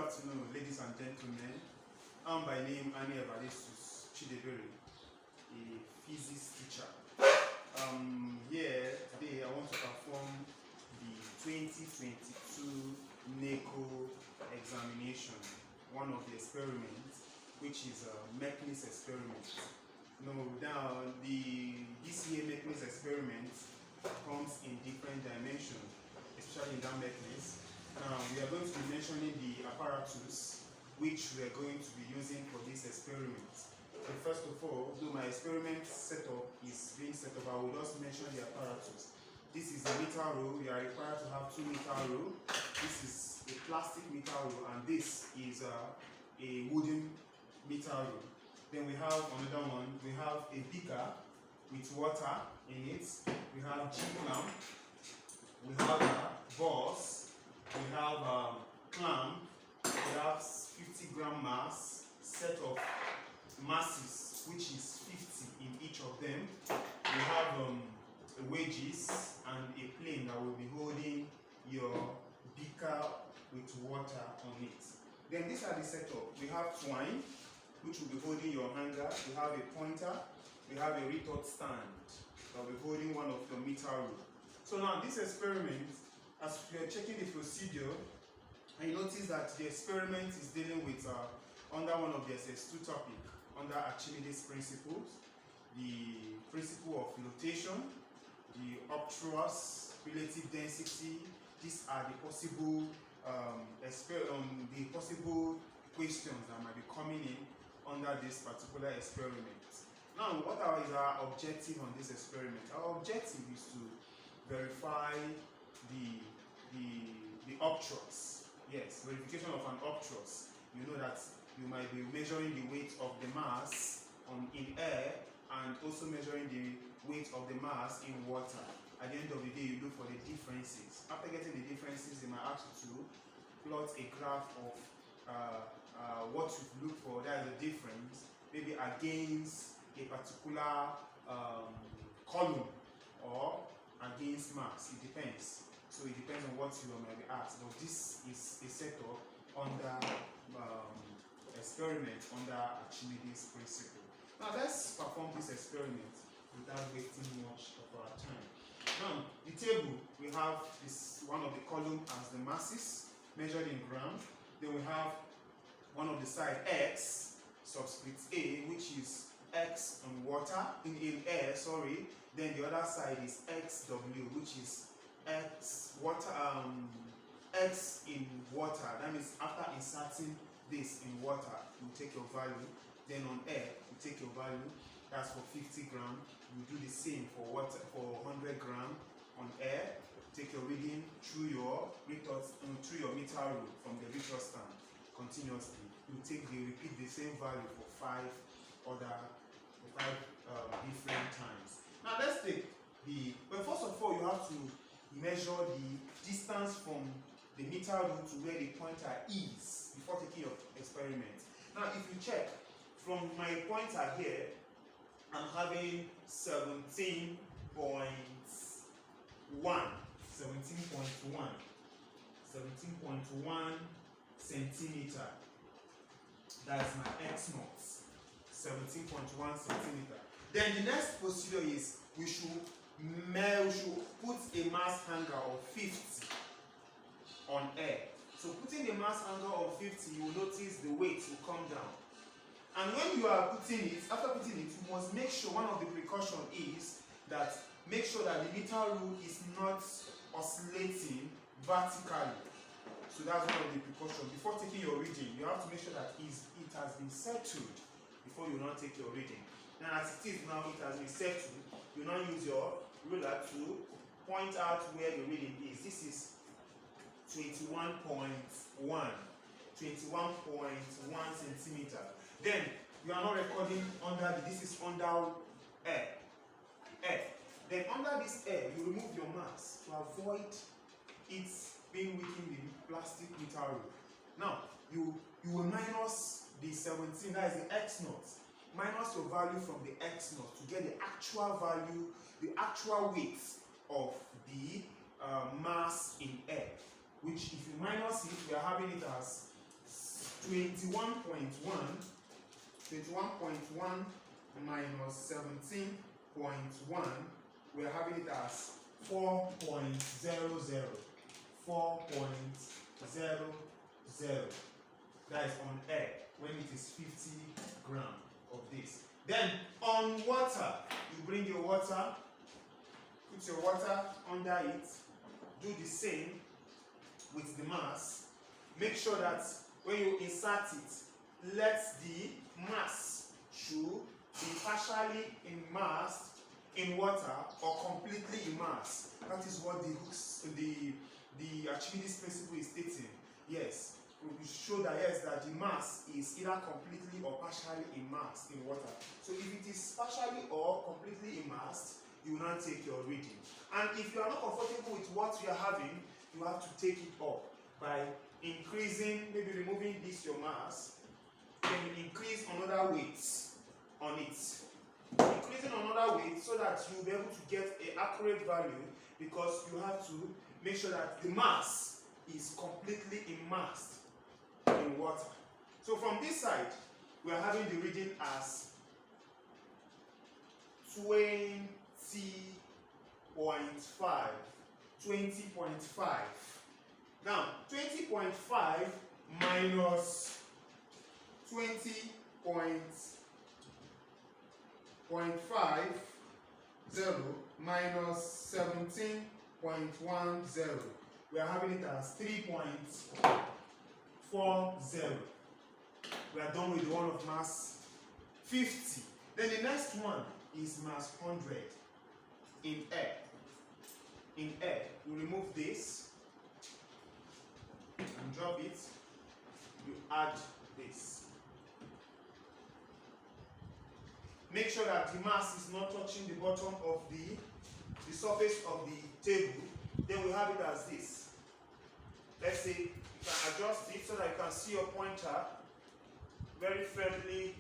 afternoon, ladies and gentlemen. I'm by name Annie Evadestus Chidebere, a physics teacher. Here today I want to perform the 2022 NECO examination, one of the experiments, which is a Mechanism experiment. Now this year Mechanism experiment comes in different dimensions, especially in that Mechanism. Now we are going to be mentioning the apparatus which we are going to be using for this experiment. So first of all, though my experiment setup is being set up, I will just mention the apparatus. This is a meter rule. We are required to have 2 meter rule. This is a plastic meter rule, and this is a wooden meter rule. Then we have another one. We have a beaker with water in it. We have G-clamp. We have a bus. We have clamp. We have 50-gram mass, set of masses, which is 50 in each of them. We have wedges and a plane that will be holding your beaker with water on it. Then these are the setup. We have twine, which will be holding your hanger. We have a pointer. We have a retort stand that will be holding one of your meter rule. So now this experiment, as we are checking the procedure, and you notice that the experiment is dealing with under one of the SS2 topic, under Archimedes principles, the principle of flotation, the Upthrust, relative density. These are the possible questions that might be coming in under this particular experiment. Now, what is our objective on this experiment? Our objective is to verify the upthrust. Yes, verification of an upthrust. You know that you might be measuring the weight of the mass in air and also measuring the weight of the mass in water. At the end of the day, you look for the differences. After getting the differences, they might ask you to plot a graph of what you look for. That is the difference, maybe against a particular column or against mass. It depends. So it depends on what you might be asked. But this is a setup under experiment under Archimedes principle. Now let's perform this experiment without wasting much of our time. Now the table, we have this one of the column as the masses measured in grams. Then we have one of the side x subscript a, which is x on water in air. Sorry. Then the other side is xw, which is x water x in water. That means after inserting this in water, you take your value. Then on air, you take your value. That's for 50 grams. You do the same for water for 100 grams on air. Take your reading through your through your meter rule from the retort stand continuously. You repeat the same value for 5 different times. Now let's take but first of all, you have to measure the distance from the meter rule to where the pointer is before taking your experiment. Now, if you check from my pointer here, I'm having 17.1 centimeter. That's my x naught, 17.1 centimeter. Then the next procedure is we should put a mass hanger of 50 on air. So putting the mass hanger of 50, you will notice the weight will come down. And when you are putting it, after putting it, you must make sure, one of the precautions is that make sure that the meter rule is not oscillating vertically. So that's one of the precautions. Before taking your reading, you have to make sure that it has been settled before you not take your reading. Now as it is now, it has been settled. You now use your ruler to point out where the reading is. This is 21.1 centimeter. Then you are not recording under this is under air. Then under this air, you remove your mass to avoid it being within the plastic meter rule. Now you will minus the 17, that is the x naught. Minus your value from the x naught to get the actual value, the actual weight of the mass in air. Which if you minus it, we are having it as 21.1 minus 17.1, we are having it as 4.00. 4.00. That is on air when it is 50 grams of this. Then on water, you bring your water, put your water under it, do the same with the mass. Make sure that when you insert it, let the mass should be partially immersed in water or completely immersed. That is what the Archimedes principle is stating. Yes, we show that yes, that the mass is either completely or partially immersed in water. So if it is partially or completely immersed, you will not take your reading. And if you are not comfortable with what you are having, you have to take it up by increasing, maybe removing this your mass, then you increase another weight on it. Increasing another weight so that you will be able to get an accurate value, because you have to make sure that the mass is completely immersed in water. So from this side, we are having the reading as 20.5. 20.5. Now, 20.5 minus 20.50 minus 17.10. We are having it as 3.40. We are done with the one of mass 50. Then the next one is mass 100 in air. In air, you remove this and drop it. You add this. Make sure that the mass is not touching the bottom of the surface of the table. Then we have it as this. Let's say you can adjust it so that you can see your pointer very firmly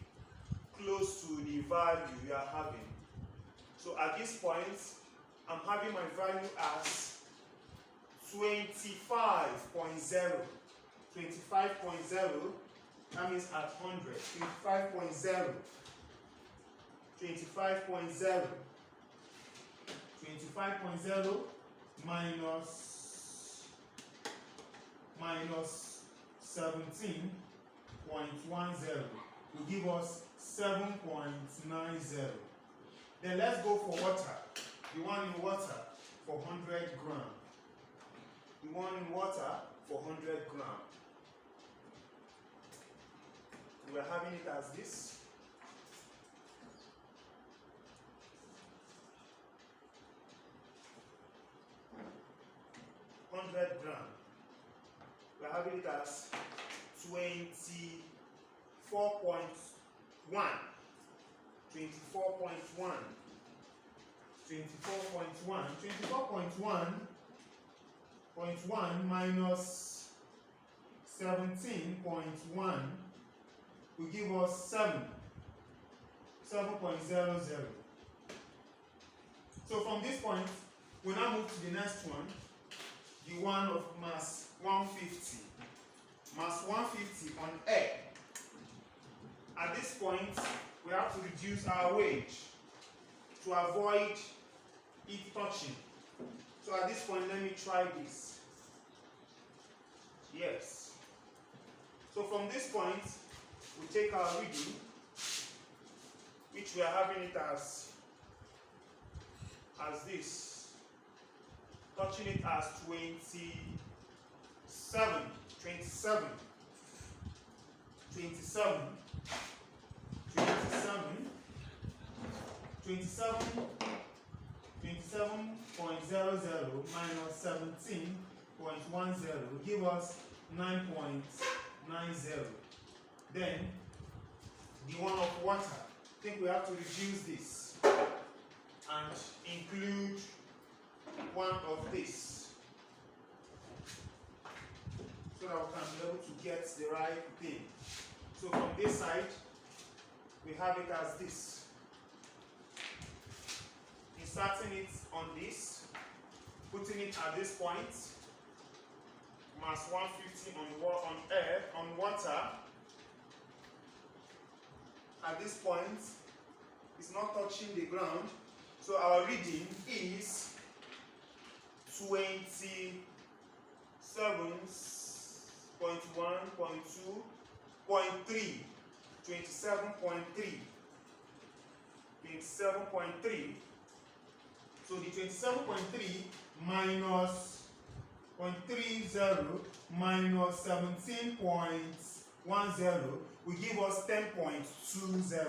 close to the value you are having. So at this point, I'm having my value as 25.0. 25.0, that means at 100. 25.0. 25.0. 25.0 minus 17.10 will give us 7.90. Then let's go for water. The one in water for 100 grams. The one in water for 100 grams. We are having it as this. 100 grams. We are having it as 24.1. 24.1. 24.1 minus 17.1 will give us 7.00. So from this point, we now move to the next one, the one of mass 150. Mass 150 on air. At this point, we have to reduce our weight to avoid it touching. So at this point, let me try this. Yes. So from this point, we take our reading, which we are having it as this. Touching it as 27. 27.00 minus 17.10 will give us 9.90. Then the one of water, I think we have to reduce this and include one of this so that we can be able to get the right thing. So from this side, we have it as this. Inserting it on this, putting it at this point, mass 150 on air, on water, at this point. It's not touching the ground. So our reading is 27.1.2.3. 27.3. 27.3. So the 27.3 minus 0.30 minus 17.10 will give us 10.20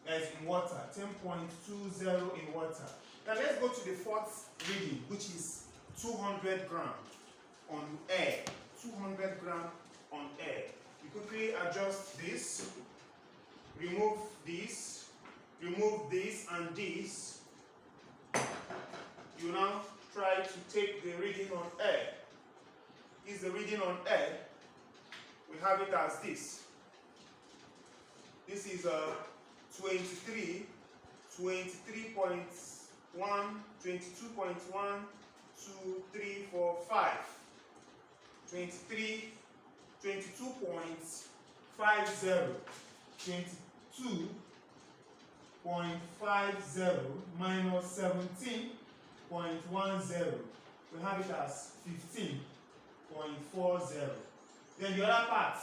as in water. 10.20 in water. Now let's go to the fourth reading, which is 200 grams on air. 200 grams on air. You quickly adjust this, remove this, and this. You now try to take the reading on air. Is the reading on air? We have it as this. This is a 23, 23.1, 22.1, 2, 3, 4, 5. 23, 22.50, 22.50 minus 17.10. We have it as 15.40. Then the other part,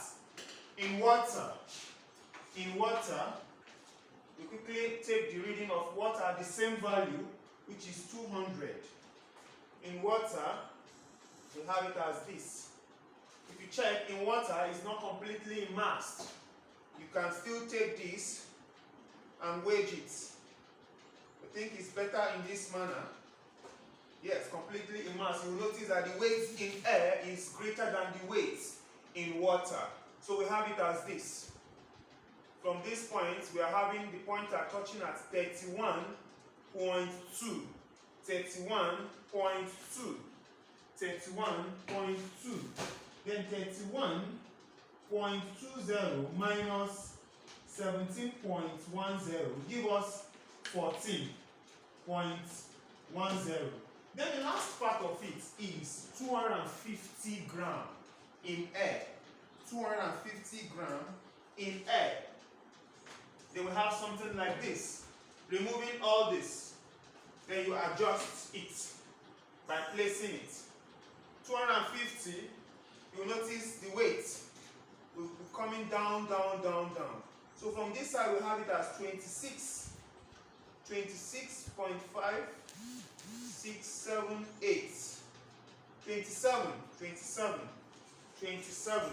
in water, we quickly take the reading of water, the same value, which is 200. In water, we have it as this. If you check, in water, it's not completely immersed. You can still take this and wedge it. I think it's better in this manner. Yes, completely immersed. You will notice that the weight in air is greater than the weight in water. So we have it as this. From this point, we are having the pointer touching at 31.2. 31.2. 31.2. Then 31.20 minus 17.10 give us 14.10. Then the last part of it is 250 grams in air. 250 grams in air. Then we have something like this. Removing all this, then you adjust it by placing it. 250, you notice the weight will be coming down, down, down, down. So from this side, we have it as 26, 26.5, 6, 7, 8, 27, 27, 27,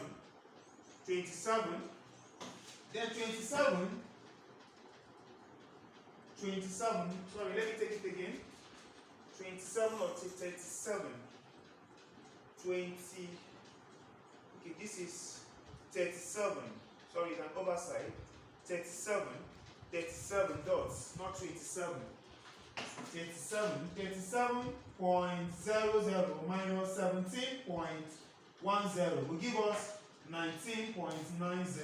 27, then 27, 27, sorry, let me take it again, 27 or 37, 20, okay, this is 37, sorry, it's an oversight, 37, 37 dots, not 27, 37, 37.00 minus 17.10 will give us 19.90.